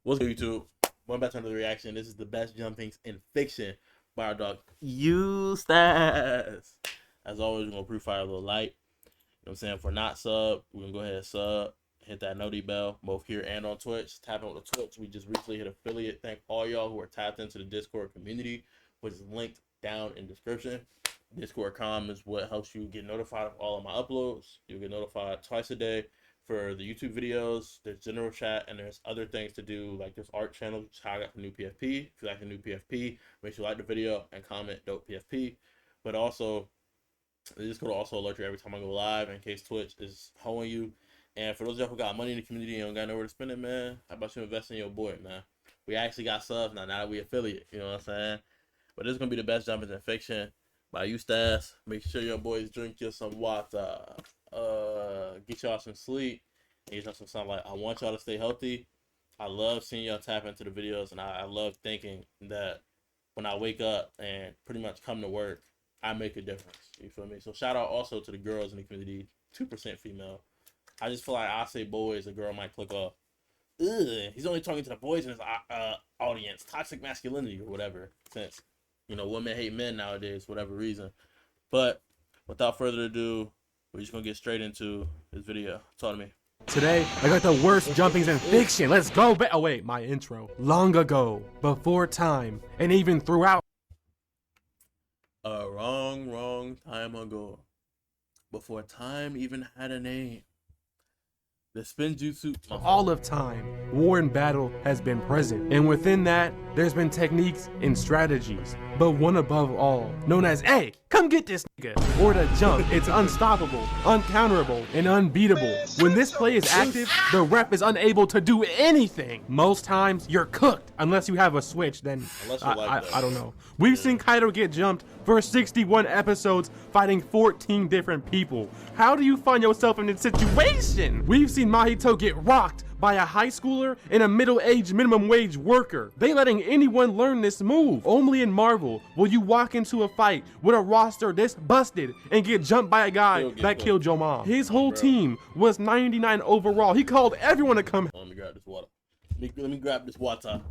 What's good, YouTube? Going back to another reaction. This is the best jumpings in fiction by our dog Eustace. As always, we're gonna pre-fire a little light. You know what I'm saying? For not sub, we're gonna go ahead and sub. Hit that noti bell, both here and on Twitch. Tap on the Twitch. We just recently hit affiliate. Thank all y'all who are tapped into the Discord community, which is linked down in the description. Discord.com is what helps you get notified of all of my uploads. You'll get notified twice a day for the YouTube videos. There's general chat, and there's other things to do, like this art channel, which is how I got the new PFP. If you like the new PFP, make sure you like the video and comment dope PFP. But also, the Discord will also alert you every time I go live in case Twitch is hoeing you. And for those of y'all who got money in the community and don't got nowhere to spend it, man, how about you invest in your boy, man? We actually got subs now that we affiliate, you know what I'm saying? But this is going to be the best jumpers in fiction by Eustace. Make sure your boys drink you some water. Get y'all some sleep. Get y'all some sunlight. I want y'all to stay healthy. I love seeing y'all tap into the videos, and I love thinking that when I wake up and pretty much come to work, I make a difference. You feel me? So shout out also to the girls in the community, 2% female. I just feel like I say boys, a girl might click off. Ugh, he's only talking to the boys in his audience. Toxic masculinity or whatever. Since, you know, women hate men nowadays, for whatever reason. But without further ado, we're just gonna get straight into this video. Talk to me. Today, I got the worst jumpings in fiction. Let's go back. Oh wait, my intro. Long ago, before time, and even throughout. A wrong time ago, before time even had a name. The Spinjutsu. All of time, war and battle has been present. And within that, there's been techniques and strategies. But one above all, known as, hey, come get this nigga. Or the jump, it's unstoppable, uncounterable, and unbeatable. When this play is active, the ref is unable to do anything. Most times, you're cooked. Unless you have a switch, then I don't know. We've seen Kaido get jumped for 61 episodes fighting 14 different people. How do you find yourself in this situation? We've seen Mahito get rocked by a high schooler and a middle-aged minimum wage worker. They letting anyone learn this move. Only in Marvel will you walk into a fight with a roster this busted and get jumped by a guy that killed your mom. His whole team was 99 overall. He called everyone to come. Let me grab this water. Let me grab this water.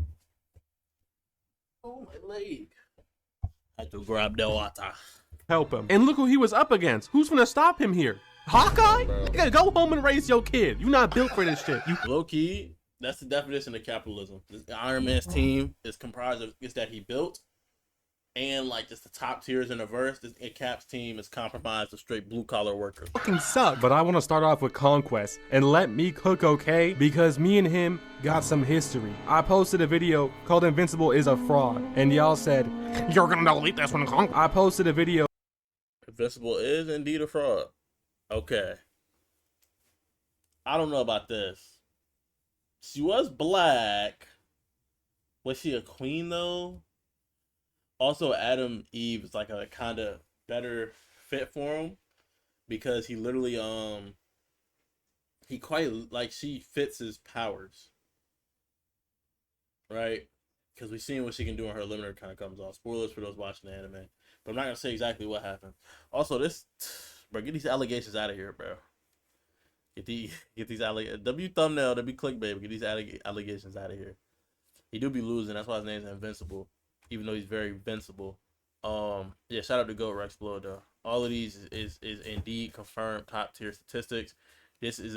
Oh, my leg. I had to grab the water. Help him. And look who he was up against. Who's gonna stop him here? Hawkeye? You gotta go home and raise your kid. You're not built for this shit. Low key, that's the definition of capitalism. This Iron Man's team is comprised of it's that he built, and like just the top tiers in the verse. This Cap's team is comprised of straight blue collar workers. Fucking suck. But I want to start off with Conquest and let me cook, okay? Because me and him got some history. I posted a video called Invincible is a fraud, and y'all said you're gonna delete this one. I posted a video. Invincible is indeed a fraud. Okay. I don't know about this. She was black. Was she a queen though? Also, Adam Eve is like a kind of better fit for him because he literally he quite like she fits his powers, right? Because we've seen what she can do in her limiter kind of comes off. Spoilers for those watching the anime, but I'm not gonna say exactly what happened. Also, this. Bro, get these allegations out of here, bro. Get these allegations. W thumbnail, to be clickbait. Get these allegations out of here. He do be losing. That's why his name's Invincible, even though he's very invincible. Yeah. Shout out to Goat Rex Blood though. All of these is indeed confirmed top tier statistics. This is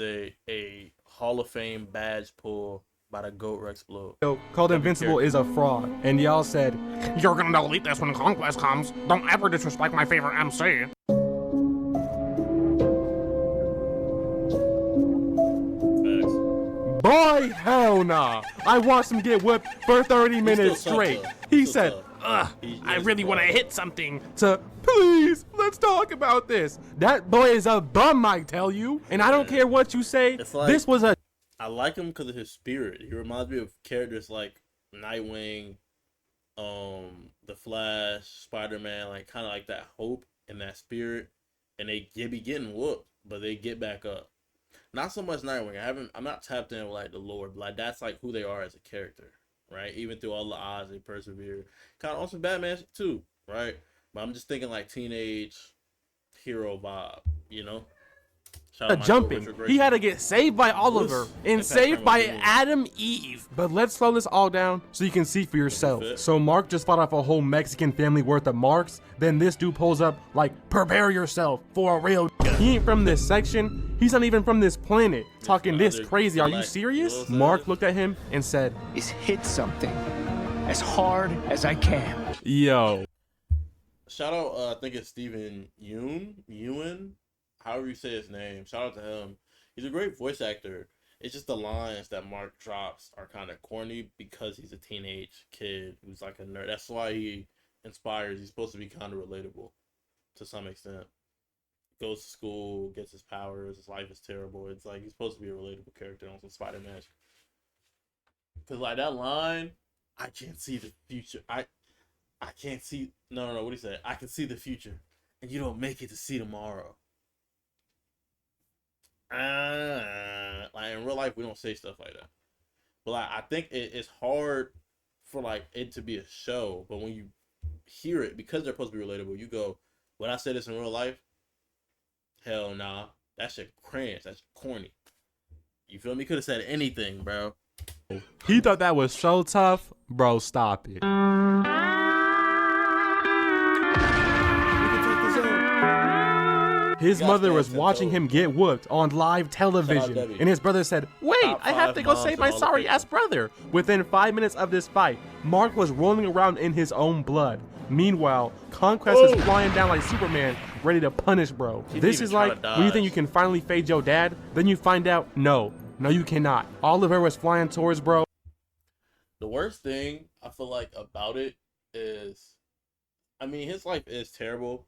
a Hall of Fame badge pull by the Goat Rex Blood. Called Invincible is a fraud, and y'all said you're gonna delete this when Conquest comes. Don't ever disrespect my favorite MC. Boy, hell nah. I watched him get whipped for 30 minutes straight. He said, I really want to hit something to, please, let's talk about this. That boy is a bum, I tell you. And I don't care what you say. Like, this was a... I like him because of his spirit. He reminds me of characters like Nightwing, The Flash, Spider-Man, like kind of like that hope and that spirit. And they be getting whooped, but they get back up. Not so much Nightwing. I'm not tapped in with like the lore, but like that's like who they are as a character, right? Even through all the odds, they persevere. Kind of also Batman too, right? But I'm just thinking like teenage hero vibe, you know. Shout out Michael jumping. Richard He Grayson. had to get saved by Oliver and Impact saved Pharma by Jr. Adam Eve. But let's slow this all down so you can see for yourself. fit. So Mark just fought off a whole Mexican family worth of marks. Then this dude pulls up like, prepare yourself for a real nigga. He ain't from this section. He's not even from this planet. Talking this other crazy. Are you black serious? Will Mark says. looked at him and said, Is hit something as hard as I can. yo. Shout out, I think it's Steven Ewan, however you say his name. Shout out to him. He's a great voice actor. It's just the lines that Mark drops are kind of corny because he's a teenage kid who's like a nerd. That's why he inspires. He's supposed to be kind of relatable to some extent. Goes to school, gets his powers, his life is terrible. It's like he's supposed to be a relatable character on some Spider-Man. Because like that line, I can't see the future. I can't see. No. What do you say? I can see the future, and you don't make it to see tomorrow. Like in real life, we don't say stuff like that. But like, I think it's hard for like it to be a show. But when you hear it, because they're supposed to be relatable, you go, "When I say this in real life, hell nah, that shit cringe. That's corny." You feel me? Could have said anything, bro. He thought that was so tough. Bro, stop it. His You got mother was fans watching that him get whooped on live television, Debbie. and his brother said, wait, Top I have 5 to go moms save in my all the sorry ass pictures. brother. Within 5 minutes of this fight, Mark was rolling around in his own blood. Meanwhile, Conquest Oh. is flying down like Superman, ready to punish bro. didn't This even is try like to when you think dodge. you can finally fade your dad, then you find out, no, you cannot. Oliver was flying towards bro. The worst thing I feel like about it is, I mean, his life is terrible,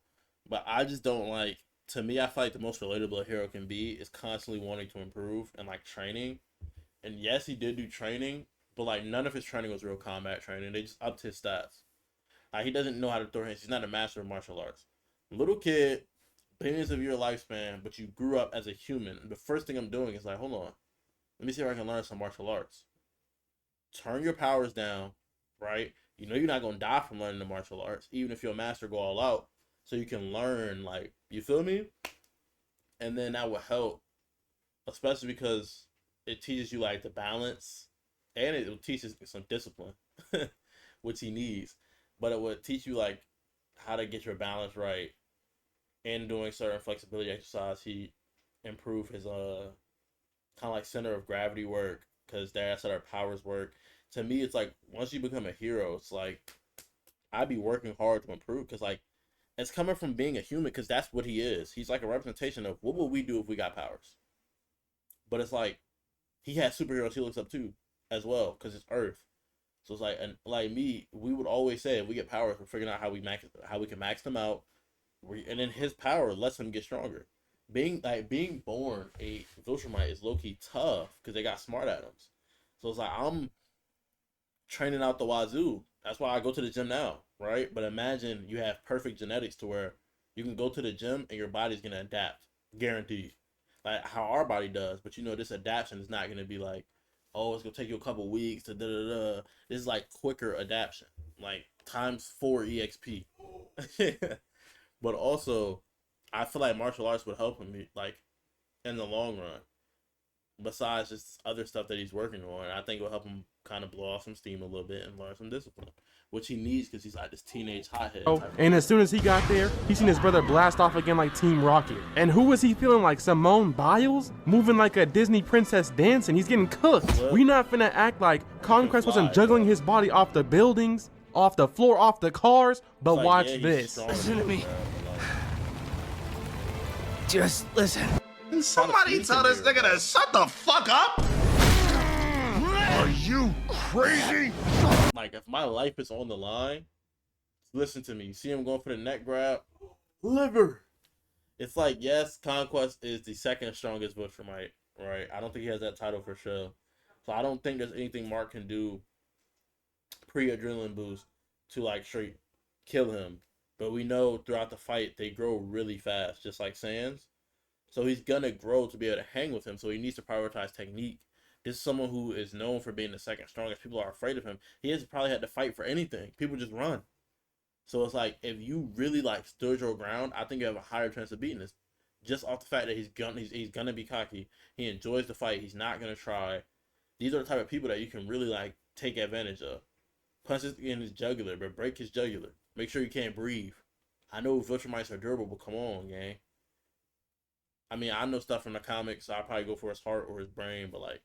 but I just don't like. To me, I feel like the most relatable a hero can be is constantly wanting to improve and like training. And yes, he did do training, but like none of his training was real combat training. They just upped his stats. Like he doesn't know how to throw hands. He's not a master of martial arts. Little kid, billions of year lifespan, but you grew up as a human. And the first thing I'm doing is like, hold on, let me see if I can learn some martial arts. Turn your powers down, right? You know you're not gonna die from learning the martial arts, even if you're a master, go all out, so you can learn. Like, you feel me? And then that will help, especially because it teaches you like the balance, and it will teach you some discipline, which he needs. But it would teach you like how to get your balance right, and doing certain flexibility exercise. He improved his kind of like center of gravity work, because that's how our powers work. To me, it's like once you become a hero, it's like I'd be working hard to improve, because like it's coming from being a human, because that's what he is. He's like a representation of what would we do if we got powers. But it's like he has superheroes he looks up to as well, because it's Earth. So it's like, and like me, we would always say if we get powers, we're figuring out how we can max them out. And then his power lets him get stronger. Being born a Viltrumite is low key tough because they got smart atoms. So it's like I'm training out the wazoo. That's why I go to the gym now, right? But imagine you have perfect genetics to where you can go to the gym and your body's gonna adapt, guaranteed, like how our body does. But you know, this adaptation is not gonna be like, oh, it's gonna take you a couple weeks to da da da. This is like quicker adaptation, like ×4 exp. But also, I feel like martial arts would help him, like, in the long run. Besides just other stuff that he's working on, I think it will help him kind of blow off some steam a little bit and learn some discipline, which he needs because he's like this teenage hothead. And as soon as he got there, he seen his brother blast off again like Team Rocket. And who was he feeling like? Simone Biles? Moving like a Disney princess dancing. He's getting cooked. What? We not finna act like Conquest fly, wasn't juggling bro. his body off the buildings, off the floor, off the cars. But Like, watch yeah, he's this. strong, Listen to me. bro, like, Just listen. Somebody tell this nigga to shut the fuck up! Are you crazy? Like, if my life is on the line, listen to me. You see him going for the neck grab? Liver. It's like, yes, Conquest is the second strongest Viltrumite, right? I don't think he has that title for sure. So I don't think there's anything Mark can do pre-adrenaline boost to, like, straight kill him. But we know throughout the fight, they grow really fast, just like Sans. So he's going to grow to be able to hang with him. So he needs to prioritize technique. This is someone who is known for being the second strongest. People are afraid of him. He hasn't probably had to fight for anything. People just run. So it's like, if you really like stood your ground, I think you have a higher chance of beating just off the fact that he's gonna be cocky. He enjoys the fight. He's not gonna try. These are the type of people that you can really like take advantage of. Punch in his jugular, but break his jugular. Make sure you can't breathe. I know Viltrumites are durable, but come on, gang. I mean, I know stuff from the comics, so I'll probably go for his heart or his brain, but like,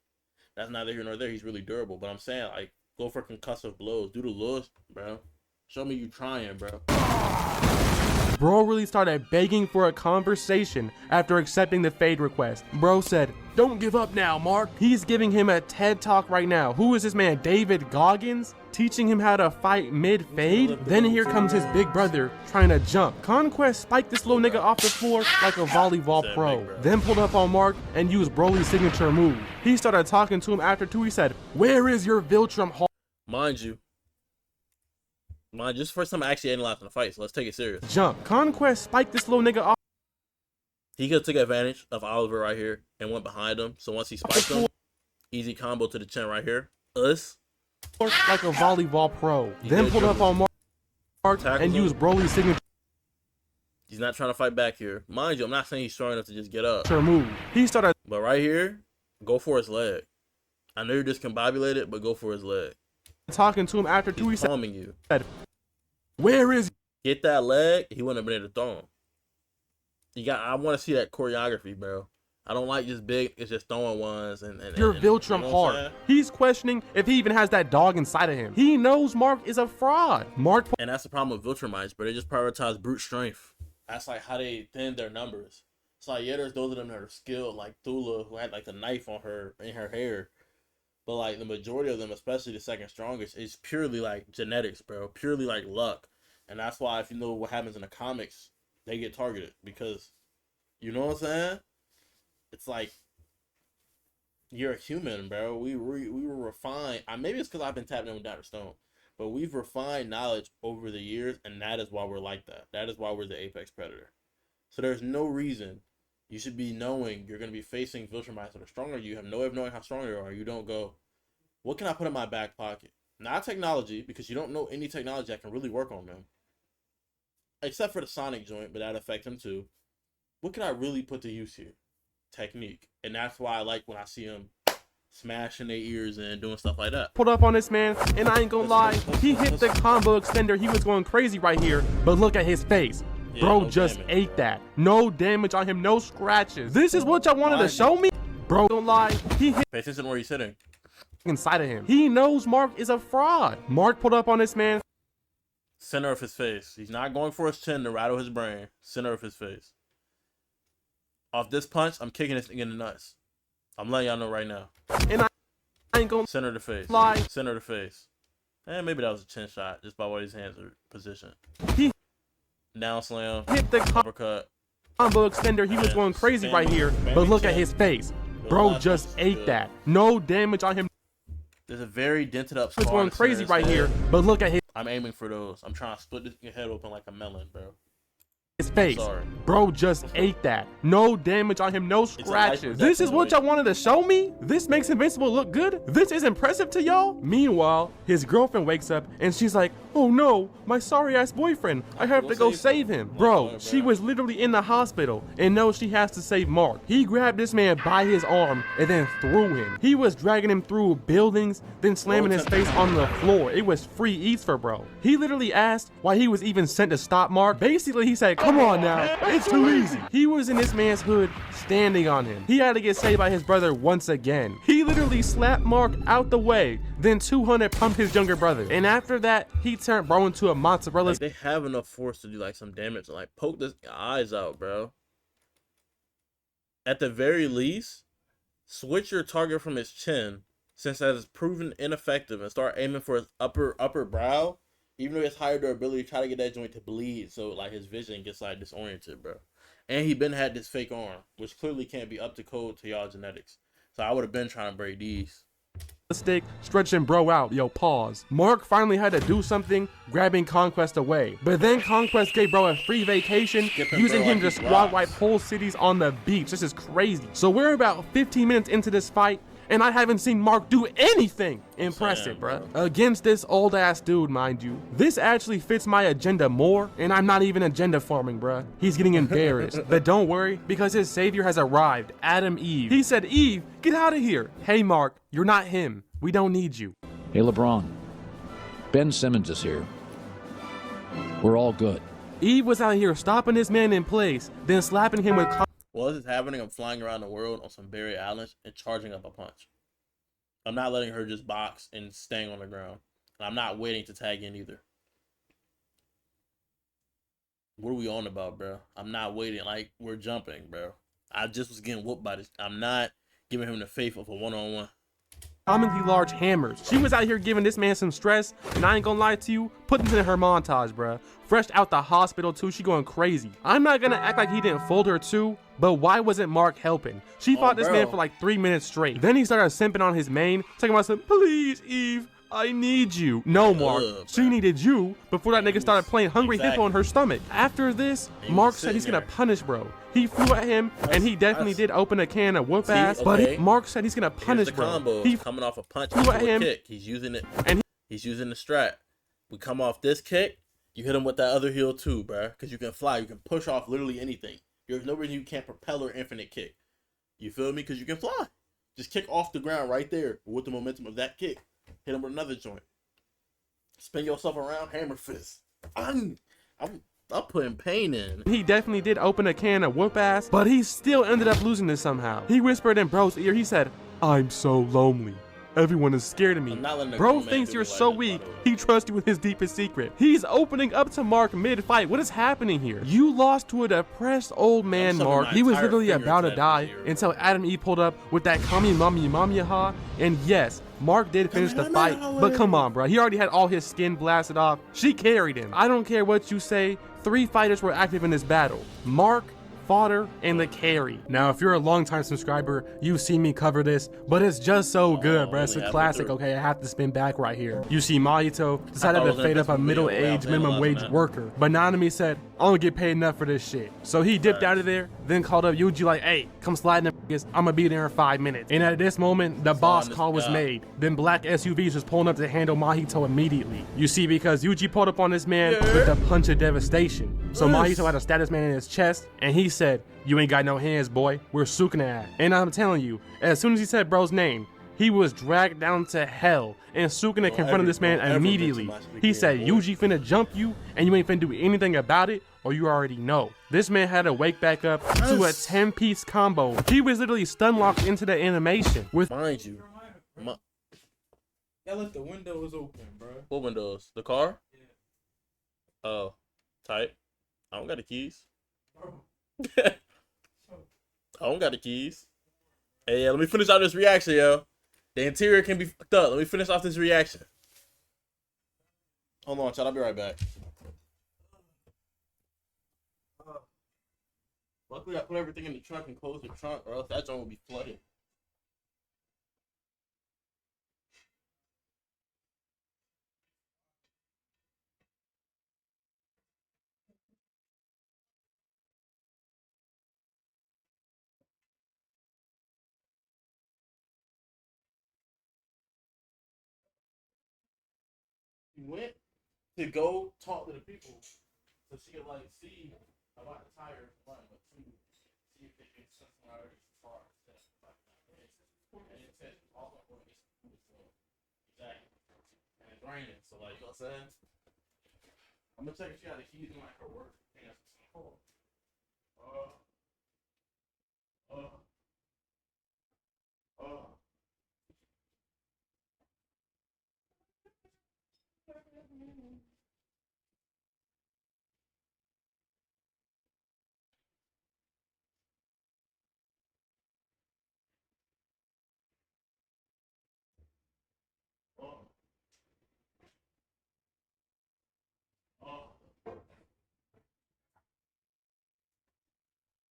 that's neither here nor there. He's really durable. But I'm saying, like, go for concussive blows. Do the lures, bro. Show me you trying, bro. Bro really started begging for a conversation after accepting the fade request. Bro said, "Don't give up now, Mark." He's giving him a TED talk right now. Who is this man, David Goggins? Teaching him how to fight mid-fade? Then here comes his big brother trying to jump. Conquest spiked this little nigga off the floor like a volleyball pro. Then pulled up on Mark and used Broly's signature move. He started talking to him after two. He said, "Where is your Viltrum heart?" Mind you, this is the first time I actually analyzed the fight, so let's take it serious. Jump. Conquest spiked this little nigga off. He could take advantage of Oliver right here and went behind him. So once he spiked him, easy combo to the chin right here. Like a volleyball pro. Then pulled up on Mark and used Broly's signature He's not trying to fight back here. Mind you, I'm not saying he's strong enough to just get up. move. He started But right here, go for his leg. I know you're discombobulated, but go for his leg. talking to him after two. He He's palming you. said, "Where is Get that leg, he wouldn't have been able to throw him. I want to see that choreography, bro. I don't like just big, it's just throwing ones and your Viltrum you know what I'm heart?" saying? He's questioning if he even has that dog inside of him. He knows Mark is a fraud. Mark And that's the problem with Viltrumites, bro. They just prioritize brute strength. That's like how they thin their numbers. It's like, yeah, there's those of them that are skilled, like Thula, who had like the knife on her in her hair. But like the majority of them, especially the second strongest, is purely like genetics, bro. Purely like luck. And that's why, if you know what happens in the comics, they get targeted. Because, you know what I'm saying? It's like, you're a human, bro. We were refined. Maybe it's because I've been tapping in with Dr. Stone. But we've refined knowledge over the years, and that is why we're like that. That is why we're the apex predator. So there's no reason you should be knowing you're going to be facing Viltrumites that are stronger. You have no way of knowing how strong they are. You don't go, what can I put in my back pocket? Not technology, because you don't know any technology that can really work on them. Except for the Sonic joint, but that affects him too. What can I really put to use here? Technique. And that's why I like when I see him smashing their ears and doing stuff like that. pulled up on this man, and I ain't gonna lie, he hit the combo extender. He was going crazy right here, but look at his face. Yeah, Bro no just damage, ate bro. that. No damage on him, no scratches. This is what y'all wanted to show me? Bro, don't lie, he hit Pay attention to where he's sitting. inside of him. He knows Mark is a fraud. Mark pulled up on this man, Center of his face. He's not going for his chin to rattle his brain. Center of his face. Off this punch, I'm kicking this thing in the nuts. I'm letting y'all know right now. and I ain't gonna Center of the face. lie. Center of the face. And maybe that was a chin shot, just by the way his hands are positioned. He Down slam. hit the Uppercut. combo extender. He was going crazy right here, but Spammy look at chin. his face. Those Bro last just punches are ate good. that. No damage on him. There's a very dented up He was scar going in the center crazy of his right head. here, but look at I'm aiming for those. I'm trying to split this head open like a melon, bro. his face. Sorry. Bro just ate that. No damage on him, no life scratches. or This death is what y'all wanted to show me? This makes Invincible look good? This is impressive to y'all? Meanwhile, his girlfriend wakes up and she's like, "Oh no, my sorry ass boyfriend. I have to go save him." Bro, she was literally in the hospital and knows she has to save Mark. He grabbed this man by his arm and then threw him. He was dragging him through buildings, then slamming his face on the floor. It was free eats for bro. He literally asked why he was even sent to stop Mark. Basically, he said, "Come on now, it's too easy." He was in this man's hood standing on him. He had to get saved by his brother once again. He literally slapped Mark out the way, then 200 pumped his younger brother. And after that, he turned bro into a mozzarella. Like, they have enough force to do like some damage and like poke this eyes out, bro. At the very least, switch your target from his chin, since that is proven ineffective, and start aiming for his upper brow. Even though he has higher durability, try to get that joint to bleed so like his vision gets like disoriented, bro. And he been had this fake arm, which clearly can't be up to code to y'all genetics. So I would have been trying to break these. Stick, stretching bro out. Yo, pause. Mark finally had to do something, grabbing Conquest away. But then Conquest gave bro a free vacation, Skipping using bro him like to he squad rocks. wipe whole cities on the beach. This is crazy. So we're about 15 minutes into this fight, and I haven't seen Mark do anything impressive, bruh. Against this old ass dude, mind you. This actually fits my agenda more, and I'm not even agenda farming, bruh. He's getting embarrassed. But don't worry, because his savior has arrived, Adam Eve. He said, Eve, get out of here. Hey, Mark, you're not him. We don't need you. Hey, LeBron. Ben Simmons is here. We're all good. Eve was out here stopping this man in place, then slapping him with... While this is happening, I'm flying around the world on some Barry Allen and charging up a punch. I'm not letting her just box and staying on the ground. And I'm not waiting to tag in either. What are we on about, bro? I'm not waiting. Like, we're jumping, bro. I just was getting whooped by this. I'm not giving him the faith of a one-on-one. Commonly large hammers. She was out here giving this man some stress, and I ain't gonna lie to you, put this in her montage, bruh. Fresh out the hospital too, she going crazy. I'm not gonna act like he didn't fold her too, but why wasn't Mark helping? She fought this man for like 3 minutes straight. Then he started simping on his main, talking about some, please, Eve, I need you. No, Mark, she needed you before that nigga started playing Hungry Hippo in her stomach. After this, Mark said he's gonna punish bro. He flew at him, and he definitely did open a can of whoop ass, but Mark said he's gonna punish bro. He coming off a punch flew at him, kick. He's using it, and he's using the strat. We come off this kick, you hit him with that other heel too, bro, because you can fly, you can push off literally anything. There's no reason you can't propel or infinite kick. You feel me? Because you can fly. Just kick off the ground right there with the momentum of that kick. Hit him with another joint. Spin yourself around, hammer fist. I'm putting pain in. He definitely did open a can of whoop ass, but he still ended up losing this somehow. He whispered in bro's ear, he said, I'm so lonely. Everyone is scared of me. Bro thinks you're so weak, he trusts you with his deepest secret. He's opening up to Mark mid-fight. What is happening here? You lost to a depressed old man, Mark. He was literally about to die until Adam E pulled up with that Kami Mami Mamiyaha. And yes, Mark did finish the fight, but come on, bro. He already had all his skin blasted off. She carried him. I don't care what you say. 3 fighters were active in this battle. Mark, Fodder, and the carry. Now, if you're a longtime subscriber, you've seen me cover this, but it's just so good, bro. It's a classic. Okay, I have to spin back right here. You see Mahito decided to fade up a middle-aged minimum wage worker, but Nanami said, I don't get paid enough for this shit. So he dipped out of there, then called up Yuji like, hey, come slide in the niggas. I'm gonna be there in 5 minutes. And at this moment, the boss call was made. Then black SUVs was pulling up to handle Mahito immediately. You see, because Yuji pulled up on this man with a punch of devastation. So Mahito had a status man in his chest, and he said, you ain't got no hands, boy. We're Sukuna. And I'm telling you, as soon as he said bro's name, he was dragged down to hell, and Sukuna confronted this man immediately. He said, Yuji finna jump you, and you ain't finna do anything about it, or you already know. This man had to wake back up to a 10-piece combo. He was literally stun locked into the animation. With mind you, y'all left the windows open, bro. What windows? The car? Yeah. Oh, tight. I don't got the keys. I don't got the keys. Hey, yeah, let me finish out this reaction, yo. The interior can be fucked up. Let me finish off this reaction. Hold on, chat. I'll be right back. Luckily, I put everything in the trunk and closed the trunk, or else that joint would be flooded. He went to go talk to the people so she could like see about the tires, one, but two, see if they can set some out as far as that. And it says all of them is exactly. And it's raining, so like, you know what I'm saying? I'm gonna check if she got the keys in like her work. Hold on.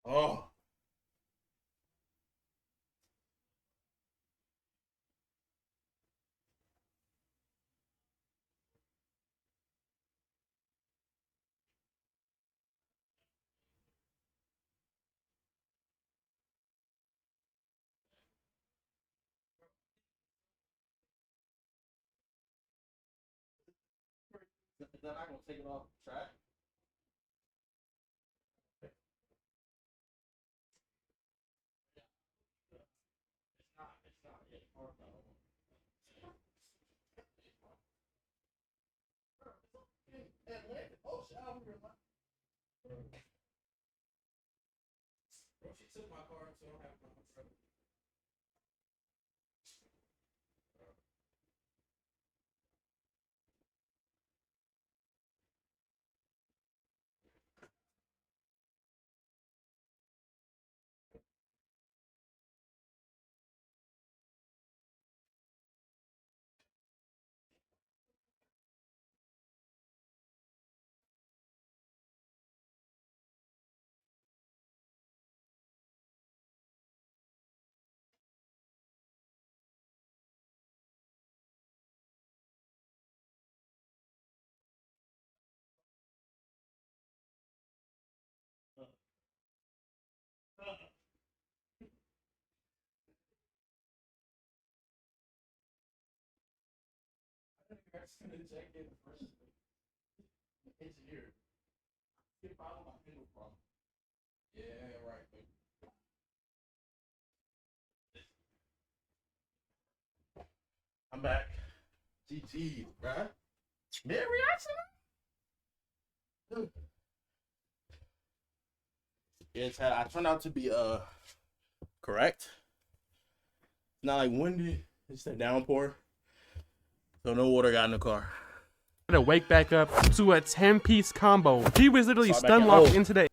Oh. Is that not gonna take it off the track? It's not yet hard though. Bro, she took my car, so I don't have my truck. Engineer. Get followed by people from. Yeah, right. I'm back. GG, bruh. Mid reaction? Yeah, Chad, I turned out to be correct. It's not like windy, it's a downpour. So no water got in the car. To wake back up to a 10-piece combo. He was literally Saw back stun in- locked oh. into the.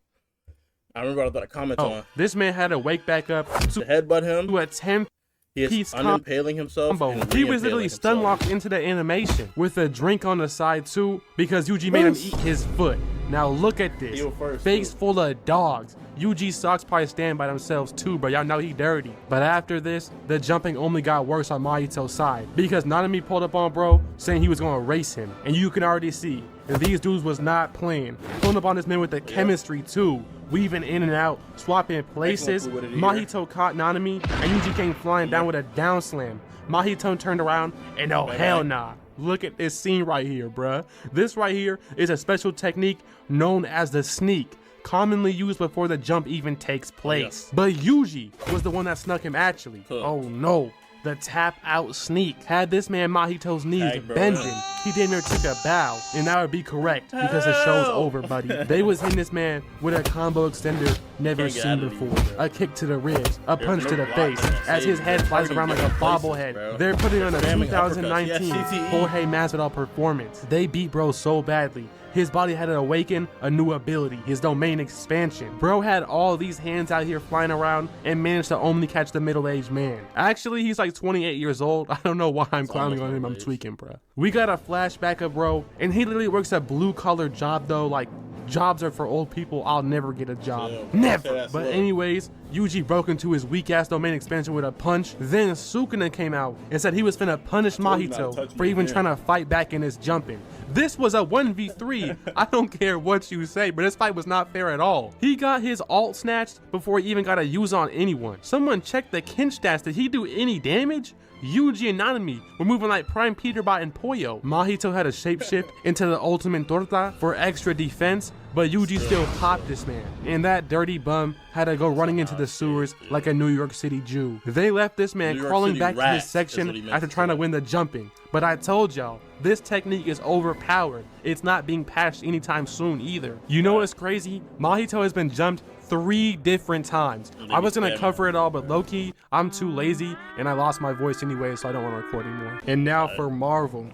I remember I thought a comment Oh, on this man had to wake back up to to headbutt him. a 10 He is piece unimpaling himself. combo. And He was literally re-impaling stun himself. locked into the animation with a drink on the side too because UG made him eat his foot. Now look at this. He was first, Face too. full of dogs. UG socks probably stand by themselves too, but y'all know he dirty. But after this, the jumping only got worse on Mahito's side because Nanami pulled up on bro saying he was gonna race him. And you can already see that these dudes was not playing. Pulling up on this man with the chemistry too. Weaving in and out, swapping places. fluidity here. Mahito caught Nanami and UG came flying down with a down slam. Mahito turned around and oh hell nah. Look at this scene right here, bruh. This right here is a special technique known as the sneak, commonly used before the jump even takes place. But Yuji was the one that snuck him actually. Oh no. The tap out sneak had this man Mahito's knees Hey, bro. bending. He damn near took a bow, and that would be correct because the show's over, buddy. They was hitting this man with a combo extender never Can't get seen out of these, before. bro. A kick to the ribs, a There's punch no to the block face that as his saves head him. flies around like a Different places, bobblehead. bro. They're putting on a Spamming 2019 uppercuts. Yes, CTE. Jorge Masvidal performance. They beat bro so badly. His body had to awaken a new ability, his domain expansion. Bro had all these hands out here flying around and managed to only catch the middle-aged man. Actually, he's like 28 years old. I don't know why I'm clowning on him. I'm middle-aged. tweaking, bro. We got a flashback of bro, and he literally works a blue-collar job though. Like, jobs are for old people. I'll never get a job. Yeah, Never. say that But slow. anyways, Yuji broke into his weak-ass domain expansion with a punch. Then Sukuna came out and said he was finna punish told you not to Mahito touch for me even again. trying to fight back in his jumping. This was a 1v3. I don't care what you say, but this fight was not fair at all. He got his alt snatched before he even got a use on anyone. Someone checked the Kinch stats. Did he do any damage? Yuji and Nanami were moving like Prime Peterbot and Poyo. Mahito had a shapeshift into the ultimate torta for extra defense, but Yuji still popped this man. And that dirty bum had to go running into the sewers like a New York City Jew. They left this man New York crawling City back to rat his is what he section meant after to trying to say. win the jumping. But I told y'all, this technique is overpowered. It's not being patched anytime soon either. You know what's crazy? Mahito has been jumped 3 different times. I was gonna cover it all, but low-key, I'm too lazy and I lost my voice anyway, so I don't want to record anymore. And now for Marvel.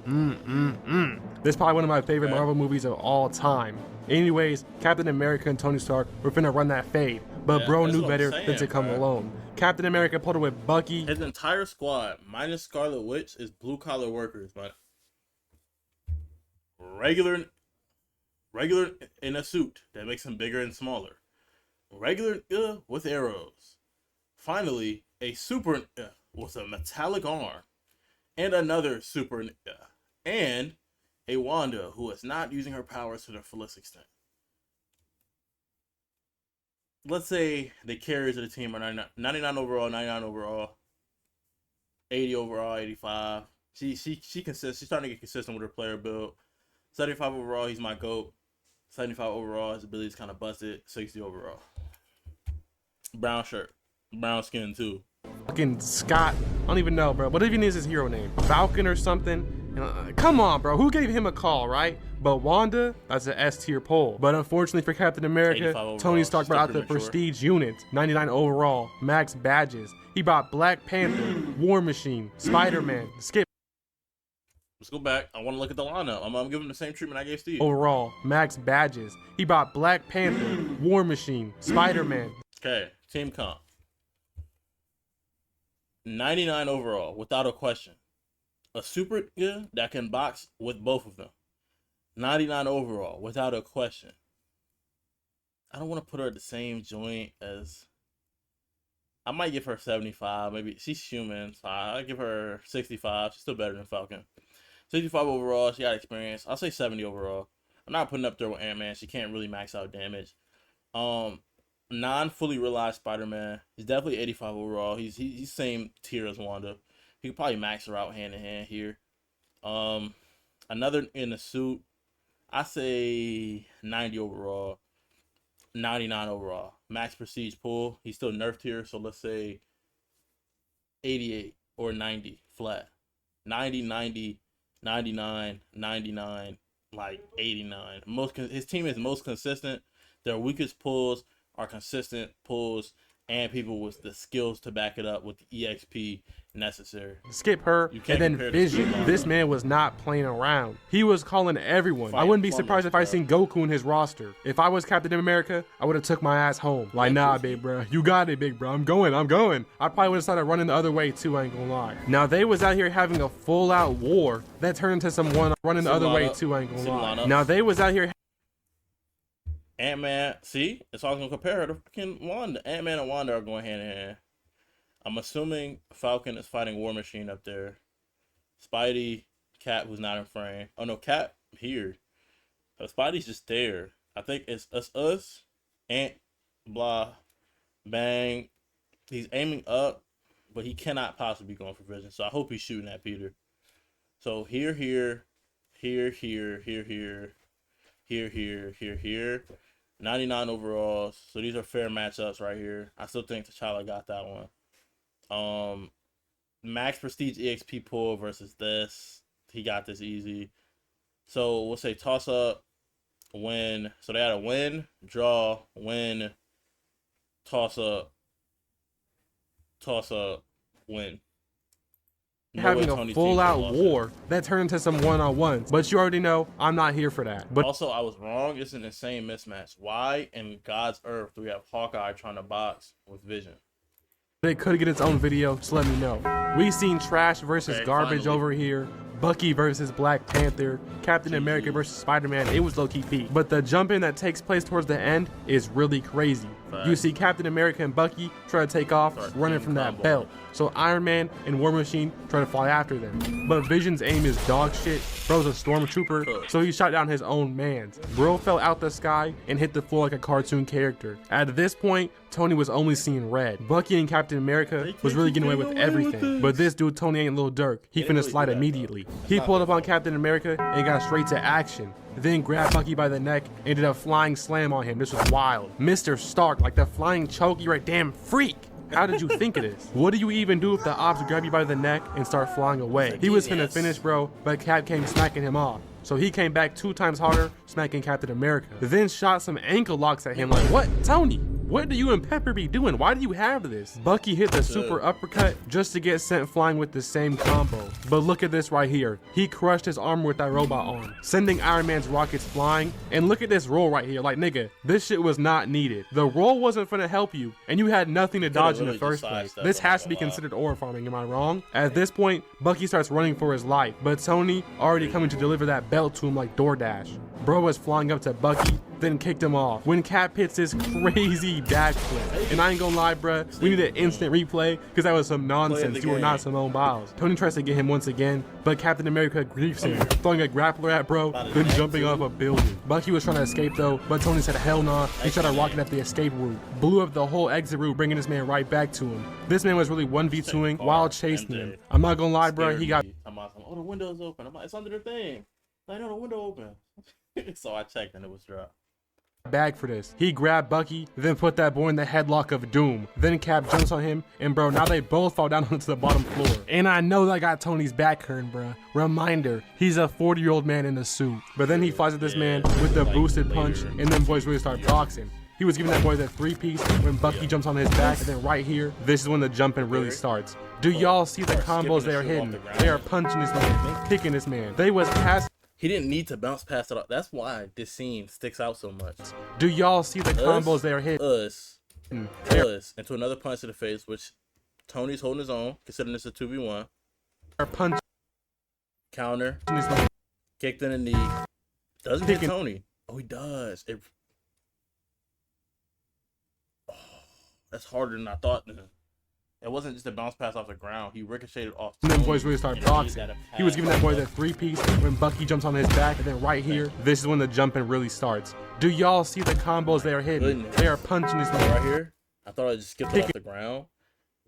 This is probably one of my favorite Marvel movies of all time. Anyways, Captain America and Tony Stark were finna run that fade, but Yeah, bro that's knew what I'm better saying, than to come bro. alone. Captain America pulled it with Bucky. His entire squad, minus Scarlet Witch, is blue collar workers, but regular in a suit that makes him bigger and smaller. Regular with arrows. Finally, a super with a metallic arm, and another super and a Wanda who is not using her powers to their fullest extent. Let's say the carriers of the team are 99 overall, 99 overall, 80 overall, 85. She consists. She's starting to get consistent with her player build. 75 overall, he's my GOAT. 75 overall, his ability's kind of busted. 60 overall. Brown shirt. Brown skin, too. Fucking Scott. I don't even know, bro. What even is his hero name? Falcon or something? Come on, bro. Who gave him a call, right? But Wanda, that's an S tier pull. But unfortunately for Captain America, Tony Stark brought out the prestige unit. 99 overall, max badges. He brought Black Panther, War Machine, Spider-Man, Skip. Let's go back. I want to look at the lineup. I'm giving him the same treatment I gave Steve. Overall, max badges. He brought Black Panther, War Machine, Spider-Man. Okay, team comp. 99 overall, without a question. A super nigga that can box with both of them. 99 overall, without a question. I don't want to put her at the same joint as... I might give her 75. Maybe she's human, so I'll give her 65. She's still better than Falcon. 65 overall, she got experience. I'll say 70 overall. I'm not putting up there with Ant-Man. She can't really max out damage. Non-fully realized Spider-Man. He's definitely 85 overall. He's same tier as Wanda. He could probably max her out hand in hand here. Another in the suit. I say 90 overall. 99 overall. Max prestige pull. He's still nerfed here, so let's say 88 or 90 flat. 90, 90, 99, 99, like 89. His team is most consistent. Their weakest pulls are consistent pulls and people with the skills to back it up with the EXP necessary. Skip her, and then Vision. This man was not playing around. He was calling everyone. I wouldn't be surprised if I seen Goku in his roster. If I was Captain America, I would have took my ass home. Like, nah, big bro. You got it, big bro. I'm going. I probably would have started running the other way too, I ain't gonna lie. Now, they was out here having a full-out war that turned into some one running the other way too, I ain't gonna lie. Now, they was out here... Ant-Man, see? It's all going to compare her to freaking Wanda. Ant-Man and Wanda are going hand in hand. I'm assuming Falcon is fighting War Machine up there. Spidey, Cap, who's not in frame. Oh, no, Cap here. Spidey's just there. I think it's us, Ant, blah, bang. He's aiming up, but he cannot possibly be going for Vision. So I hope he's shooting at Peter. So here, 99 overalls. So these are fair matchups right here. I still think T'Challa got that one. Max Prestige EXP pull versus this. He got this easy. So we'll say toss up, win. So they had a win, draw, win, toss up, win. Having a full-out war that turned into some one-on-ones, but you already know I'm not here for that. But also, I was wrong. It's an insane mismatch. Why in God's earth do we have Hawkeye trying to box with Vision? it could get its own video, just let me know. We seen trash versus garbage over here. Bucky versus Black Panther, Captain America versus Spider-Man, it was low-key peak. But the jumping that takes place towards the end is really crazy. You see Captain America and Bucky try to take off, running from that belt. So Iron Man and War Machine try to fly after them. But Vision's aim is dog shit. Bro's a stormtrooper, so he shot down his own mans. Bro fell out the sky and hit the floor like a cartoon character. At this point, Tony was only seeing red. Bucky and Captain America was really getting away with everything. But this dude, Tony ain't Lil Durk. He finna slide immediately. He pulled up on Captain America and got straight to action. Then grabbed Bucky by the neck and did a flying slam on him. This was wild. Mr. Stark, like the flying choke, you're a damn freak. How did you think of this? What do you even do if the ops grab you by the neck and start flying away? He was finna finish, bro, but Cap came smacking him off. So he came back 2 times harder, smacking Captain America. Then shot some ankle locks at him like, what? Tony, what do you and Pepper be doing? Why do you have this? Bucky hit the super uppercut just to get sent flying with the same combo. But look at this right here. He crushed his armor with that robot arm, sending Iron Man's rockets flying. And look at this roll right here. Like, nigga, this shit was not needed. The roll wasn't finna help you, and you had nothing to dodge in the first place. This has to be considered aura farming, am I wrong? At this point, Bucky starts running for his life, but Tony already coming to deliver that belt to him like DoorDash. Bro was flying up to Bucky, then kicked him off. When Cap hits his crazy backflip. And I ain't gonna lie, bruh, we need an instant replay because that was some nonsense. You were not Simone Biles. Tony tries to get him once again, but Captain America griefs him, throwing a grappler at bro, then jumping off a building. Bucky was trying to escape though, but Tony said hell nah. He tried to rocket at the escape route, blew up the whole exit route, bringing this man right back to him. This man was really 1v2ing while chasing him. I'm not gonna lie, bro, he got... Oh, the window's open. It's under the thing. I know the window open. So I checked and it was dropped. Bag for this. He grabbed Bucky, then put that boy in the headlock of doom. Then Cap jumps on him, and bro, now they both fall down onto the bottom floor. And I know that got Tony's back hurting, bro. Reminder, he's a 40-year-old man in a suit. But then he flies at this man with the boosted punch, and then boys really start boxing. He was giving that boy the 3-piece when Bucky jumps on his back, and then right here, this is when the jumping really starts. Do y'all see the combos they are hitting? They are punching this man, kicking this man. They was passing. He didn't need to bounce past it. That's why this scene sticks out so much. Do y'all see the combos they are hitting? Us into another punch to the face, which Tony's holding his own, considering this a 2v1. They're punching Counter, this man. kicked in the knee. Doesn't hit Tony. Oh, he does. That's harder than I thought. It wasn't just a bounce pass off the ground. He ricocheted off. And then boys really start boxing. He was giving that boy the 3-piece when Bucky jumps on his back, and then right here, this is when the jumping really starts. Do y'all see the combos they are hitting? They are punching this man right here. I thought I just skipped it off the ground.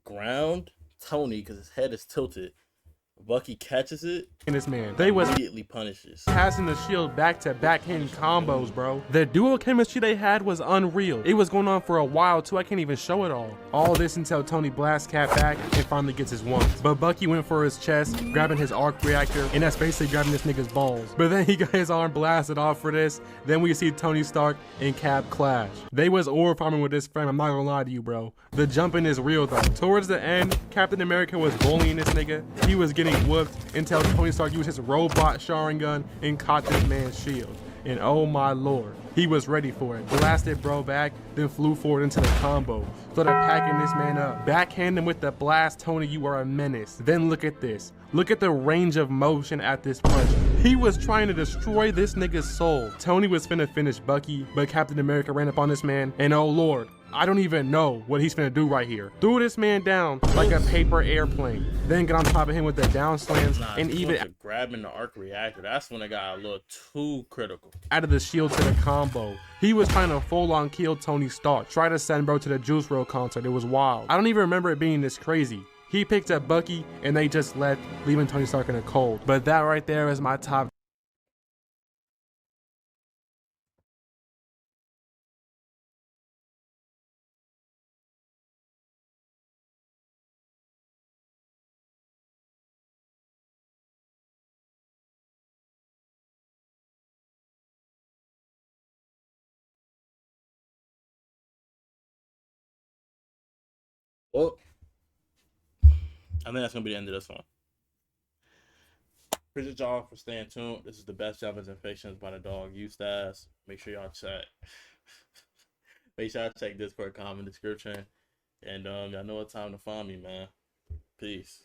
Ground Tony because his head is tilted. Bucky catches it. And this man, they was immediately punishes. Passing the shield back to backhand combos, bro. The dual chemistry they had was unreal. It was going on for a while too. I can't even show it all. All this until Tony blasts Cap back and finally gets his ones. But Bucky went for his chest, grabbing his arc reactor, and that's basically grabbing this nigga's balls. But then he got his arm blasted off for this. Then we see Tony Stark and Cap clash. They was ore farming with this frame. I'm not gonna lie to you, bro. The jumping is real though. Towards the end, Captain America was bullying this nigga. He was getting whooped until Tony Stark used his robot Sharingan and caught this man's shield. And oh my lord, he was ready for it. Blasted bro back, then flew forward into the combo. Started packing this man up. Backhand him with the blast. Tony, you are a menace. Then look at this. Look at the range of motion at this punch. He was trying to destroy this nigga's soul. Tony was finna finish Bucky, but Captain America ran up on this man, and oh lord, I don't even know what he's finna do right here. Threw this man down like a paper airplane. Then get on top of him with the down slams, and even grabbing the arc reactor. That's when it got a little too critical. Out of the shield to the combo. He was trying to full-on kill Tony Stark. Try to send bro to the Juice WRLD concert. It was wild. I don't even remember it being this crazy. He picked up Bucky and they just left, leaving Tony Stark in the cold. But that right there is my top. Well, I think that's gonna be the end of this one. Appreciate y'all for staying tuned. This is the best Javins and Fictions by the dog Eustace. Make sure y'all check. Make sure y'all check Discord comment description. And y'all know what time to find me, man. Peace.